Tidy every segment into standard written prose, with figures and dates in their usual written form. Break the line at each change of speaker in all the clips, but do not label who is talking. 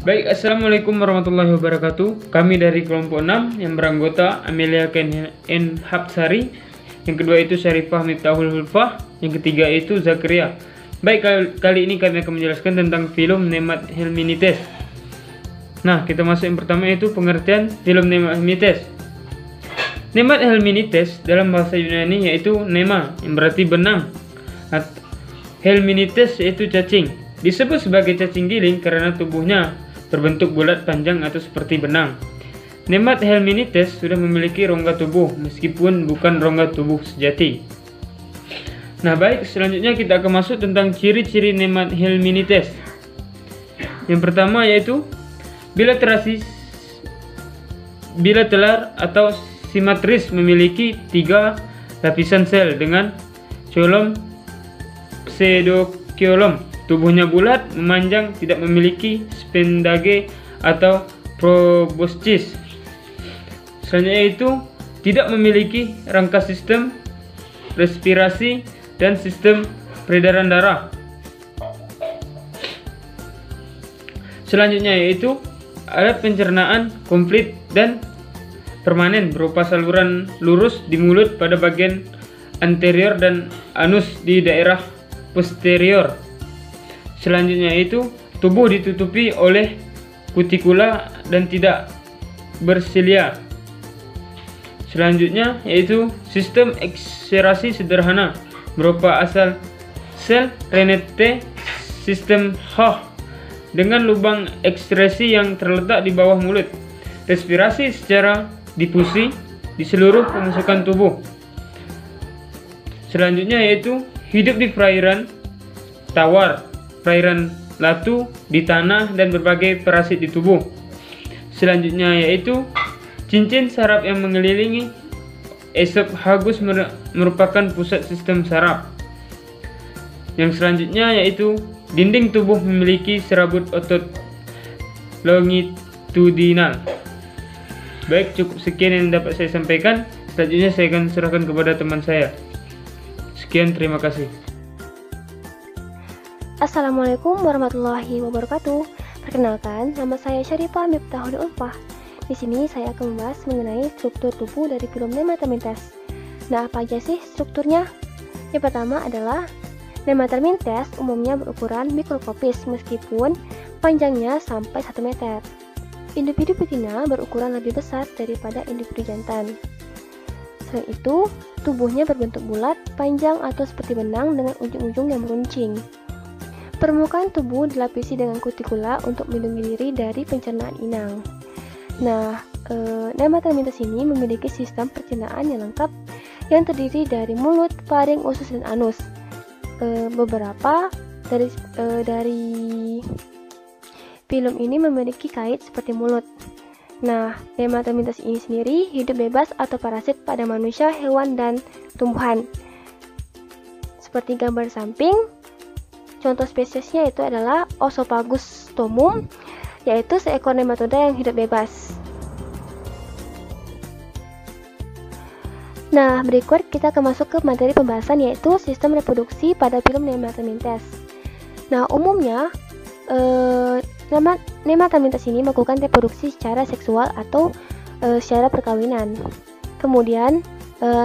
Baik, Assalamualaikum warahmatullahi wabarakatuh. Kami dari kelompok 6 yang beranggota Amelia N. Hapsari, yang kedua itu Syarifah Miftahul Hulfah, yang ketiga itu Zakaria. Baik, kali ini kami akan menjelaskan tentang film Nemat Helminites. Nah, kita masuk yang pertama, yaitu pengertian film Nemat Helminites. Nemat Helminites dalam bahasa Yunani yaitu nema, yang berarti benang. Helminites yaitu cacing. Disebut sebagai cacing giling karena tubuhnya berbentuk bulat panjang atau seperti benang. Nemat Helminites sudah memiliki rongga tubuh meskipun bukan rongga tubuh sejati. Nah, baik, selanjutnya kita akan masuk tentang ciri-ciri Nemat Helminites. Yang pertama yaitu bilateral atau simetris, memiliki 3 lapisan sel dengan xylem pseudoxylem. Tubuhnya bulat, memanjang, tidak memiliki spendage atau proboscis. Selanjutnya itu tidak memiliki rangka sistem respirasi dan sistem peredaran darah. Selanjutnya yaitu alat pencernaan komplit dan permanen berupa saluran lurus di mulut pada bagian anterior dan anus di daerah posterior. Selanjutnya itu tubuh ditutupi oleh kutikula dan tidak bersilia. Selanjutnya yaitu sistem ekserasi sederhana berupa asal sel Renette sistem Hoh dengan lubang ekstresi yang terletak di bawah mulut. Respirasi secara difusi di seluruh pemasukan tubuh. Selanjutnya yaitu hidup di perairan tawar, perairan latu, di tanah, dan berbagai parasit di tubuh. Selanjutnya yaitu cincin saraf yang mengelilingi esophagus merupakan pusat sistem saraf. Yang selanjutnya yaitu dinding tubuh memiliki serabut otot longitudinal. Baik, cukup sekian yang dapat saya sampaikan. Selanjutnya saya akan serahkan kepada teman saya. Sekian, terima kasih.
Assalamualaikum warahmatullahi wabarakatuh. Perkenalkan, nama saya Syarifah Miftahul Hulfah. Di sini saya akan membahas mengenai struktur tubuh dari film Nemat Helminites. Nah, apa aja sih strukturnya? Yang pertama adalah Nemat Helminites umumnya berukuran mikroskopis meskipun panjangnya sampai 1 meter. Individu betina berukuran lebih besar daripada individu jantan. Selain itu, tubuhnya berbentuk bulat, panjang atau seperti benang dengan ujung-ujung yang meruncing. Permukaan tubuh dilapisi dengan kutikula untuk melindungi diri dari pencernaan inang. Nah, Nemat Helminites ini memiliki sistem pencernaan yang lengkap yang terdiri dari mulut, faring, usus, dan anus. Beberapa dari film ini memiliki kait seperti mulut. Nah, Nemat Helminites ini sendiri hidup bebas atau parasit pada manusia, hewan, dan tumbuhan. Seperti gambar samping, contoh spesiesnya itu adalah Oesophagus stomum, yaitu seekor nematoda yang hidup bebas. Nah, berikut kita akan masuk ke materi pembahasan, yaitu sistem reproduksi pada film Nemat Helminites. Nah, umumnya Nemat Helminites ini melakukan reproduksi secara seksual atau secara perkawinan. Kemudian,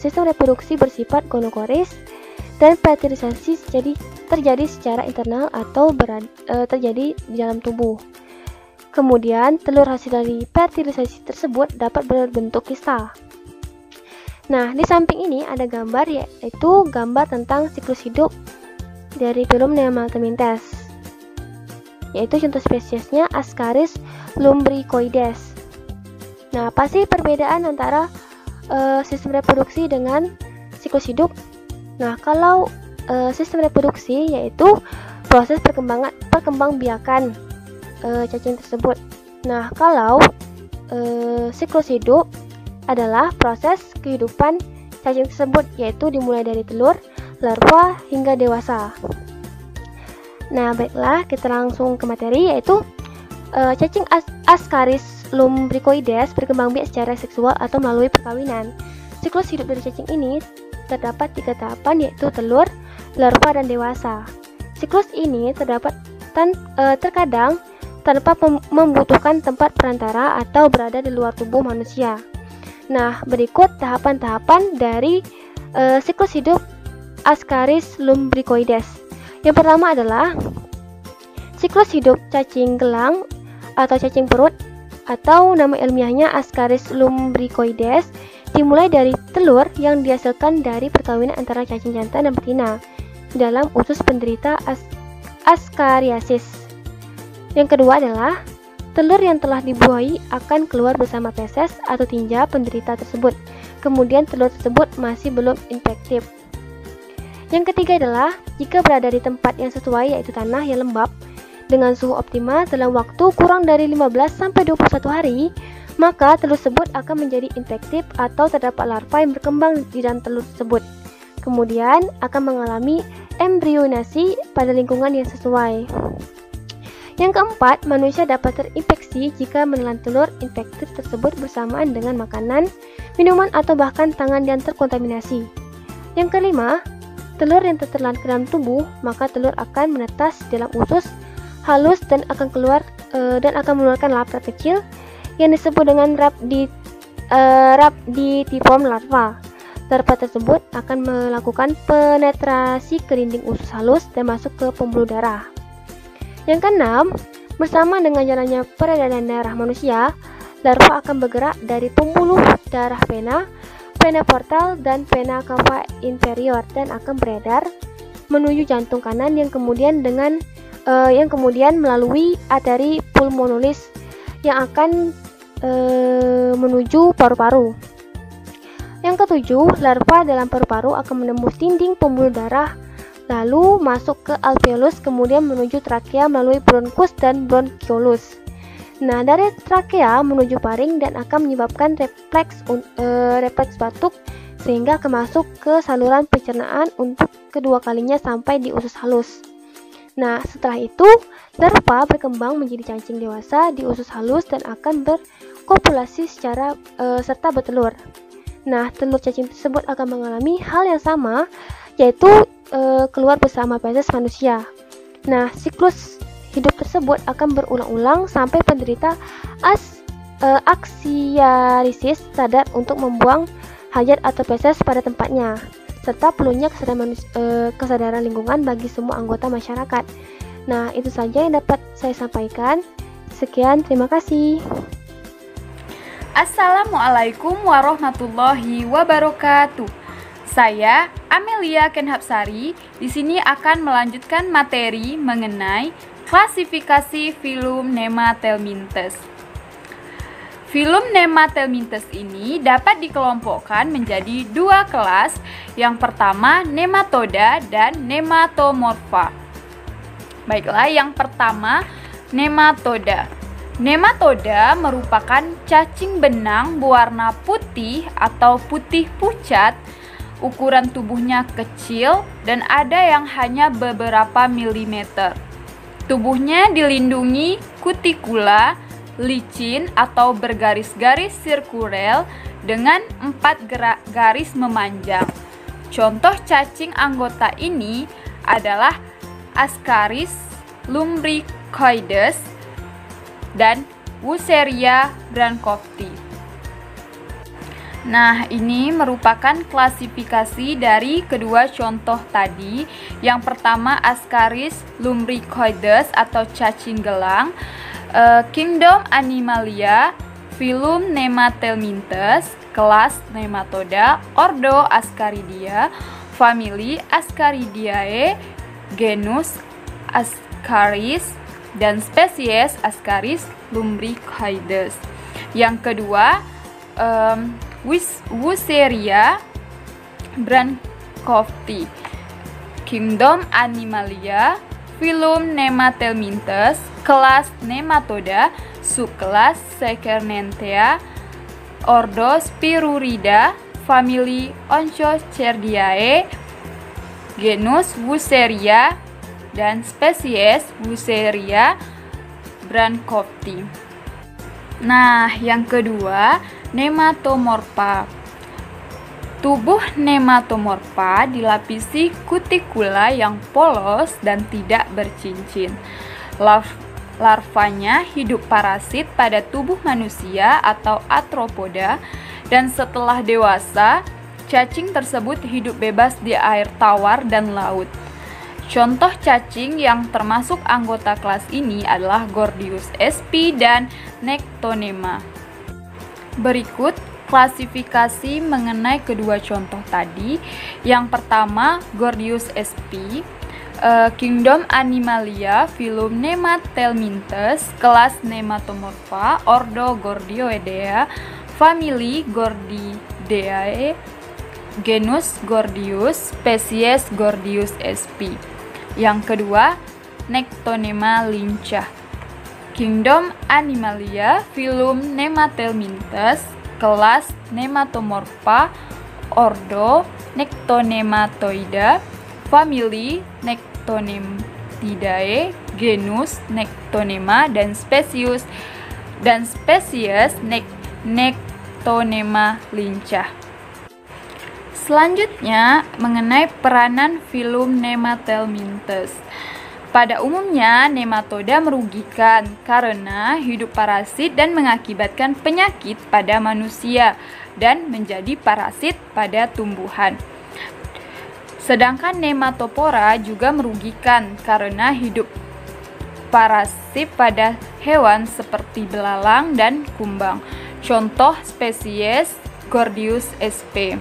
sistem reproduksi bersifat gonokoris dan fertilisasi terjadi secara internal atau terjadi di dalam tubuh. Kemudian, telur hasil dari fertilisasi tersebut dapat berbentuk kristal. Nah, di samping ini ada gambar, yaitu gambar tentang siklus hidup dari film Nemat Helminites, yaitu contoh spesiesnya Ascaris lumbricoides. Nah, apa sih perbedaan antara sistem reproduksi dengan siklus hidup? Nah, kalau sistem reproduksi yaitu proses perkembangbiakan cacing tersebut. Nah, kalau siklus hidup adalah proses kehidupan cacing tersebut, yaitu dimulai dari telur, larva, hingga dewasa. Nah, baiklah, kita langsung ke materi, yaitu cacing Ascaris lumbricoides berkembang biak secara seksual atau melalui perkawinan. Siklus hidup dari cacing ini terdapat 3 tahapan, yaitu telur, larva, dan dewasa. Siklus ini terkadang tanpa membutuhkan tempat perantara atau berada di luar tubuh manusia. Nah, berikut tahapan-tahapan dari siklus hidup Ascaris lumbricoides. Yang pertama adalah siklus hidup cacing gelang atau cacing perut, atau nama ilmiahnya Ascaris lumbricoides, dimulai dari telur yang dihasilkan dari perkawinan antara cacing jantan dan betina dalam usus penderita Ascariasis. Yang kedua adalah telur yang telah dibuahi akan keluar bersama feses atau tinja penderita tersebut. Kemudian telur tersebut masih belum infektif. Yang ketiga adalah jika berada di tempat yang sesuai, yaitu tanah yang lembab dengan suhu optimal dalam waktu kurang dari 15-21 hari, maka telur tersebut akan menjadi infektif atau terdapat larva yang berkembang di dalam telur tersebut. Kemudian akan mengalami embrionasi pada lingkungan yang sesuai. Yang keempat, manusia dapat terinfeksi jika menelan telur infektif tersebut bersamaan dengan makanan, minuman, atau bahkan tangan yang terkontaminasi. Yang kelima, telur yang tertelan ke dalam tubuh, maka telur akan menetas dalam usus halus dan akan mengeluarkan larva kecil yang disebut dengan rhabditiform larva. Larva tersebut akan melakukan penetrasi ke dinding usus halus dan masuk ke pembuluh darah. Yang keenam, bersama dengan jalannya peredaran darah manusia, larva akan bergerak dari pembuluh darah vena portal, dan vena cava inferior dan akan beredar menuju jantung kanan yang kemudian melalui arteri pulmonalis yang akan menuju paru-paru. Yang ketujuh, larva dalam paru-paru akan menembus dinding pembuluh darah lalu masuk ke alveolus, kemudian menuju trakea melalui bronkus dan bronchiolus. Nah, dari trakea menuju paring dan akan menyebabkan refleks batuk sehingga akan masuk ke saluran pencernaan untuk kedua kalinya sampai di usus halus. Nah, setelah itu larva berkembang menjadi cacing dewasa di usus halus dan akan berkopulasi serta bertelur. Nah, telur cacing tersebut akan mengalami hal yang sama, yaitu keluar bersama feses manusia. Nah, siklus hidup tersebut akan berulang-ulang sampai penderita aksiarisis sadar untuk membuang hajat atau feses pada tempatnya, serta perlunya kesadaran lingkungan bagi semua anggota masyarakat. Nah, itu saja yang dapat saya sampaikan. Sekian, terima kasih.
Assalamualaikum warahmatullahi wabarakatuh. Saya Amelia Kenhapsari di sini akan melanjutkan materi mengenai klasifikasi filum Nemathelminthes. Filum Nemathelminthes ini dapat dikelompokkan menjadi dua kelas. Yang pertama Nematoda dan Nematomorpha. Baiklah, yang pertama Nematoda. Nematoda merupakan cacing benang berwarna putih atau putih pucat. Ukuran tubuhnya kecil dan ada yang hanya beberapa milimeter. Tubuhnya dilindungi kutikula, licin atau bergaris-garis sirkuler dengan 4 garis memanjang. Contoh cacing anggota ini adalah Ascaris lumbricoides dan Wucheria brandtkopfi. Nah, ini merupakan klasifikasi dari kedua contoh tadi. Yang pertama Ascaris lumbricoides atau cacing gelang, Kingdom Animalia, Filum Nemathelminthes, kelas Nematoda, Ordo Ascaridia, famili Ascaridiae, genus Ascaris, dan spesies Ascaris lumbricoides. Yang kedua Wucheria brandtkopfi, Kingdom Animalia, Filum Nemathelminthes, kelas Nematoda, subkelas Secernentea, Ordo Spirurida, famili Onchocerdiae, genus Wucheria, dan spesies Wucheria brandtkopfi. Nah, yang kedua Nematomorpha. Tubuh nematomorpha dilapisi kutikula yang polos dan tidak bercincin. Larvanya hidup parasit pada tubuh manusia atau arthropoda, dan setelah dewasa, cacing tersebut hidup bebas di air tawar dan laut. Contoh cacing yang termasuk anggota kelas ini adalah Gordius sp dan Nectonema. Berikut klasifikasi mengenai kedua contoh tadi. Yang pertama, Gordius sp, Kingdom Animalia, filum Nematelmintes, kelas Nematomorpha, ordo Gordioidea, famili Gordiidae, genus Gordius, spesies Gordius sp. Yang kedua, Nectonema lincah, Kingdom Animalia, filum Nematelmintes, kelas Nematomorpha, ordo Nectonematoida, famili Nectonemtidae, genus Nectonema, dan spesies Nectonema lincah. Selanjutnya, mengenai peranan filum Nematelmintes. Pada umumnya, nematoda merugikan karena hidup parasit dan mengakibatkan penyakit pada manusia dan menjadi parasit pada tumbuhan. Sedangkan nematopora juga merugikan karena hidup parasit pada hewan seperti belalang dan kumbang. Contoh spesies Gordius sp.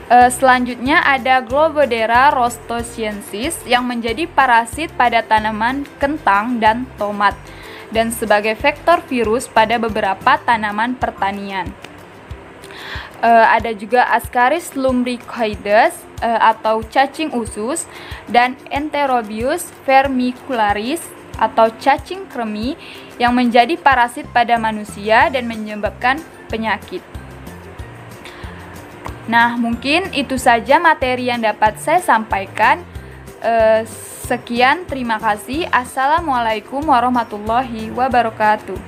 Selanjutnya ada Globodera rostosiensis yang menjadi parasit pada tanaman kentang dan tomat dan sebagai vektor virus pada beberapa tanaman pertanian. Ada juga Ascaris lumbricoides atau cacing usus, dan Enterobius vermicularis atau cacing kremi yang menjadi parasit pada manusia dan menyebabkan penyakit. Nah, mungkin itu saja materi yang dapat saya sampaikan. Sekian, terima kasih. Assalamualaikum warahmatullahi wabarakatuh.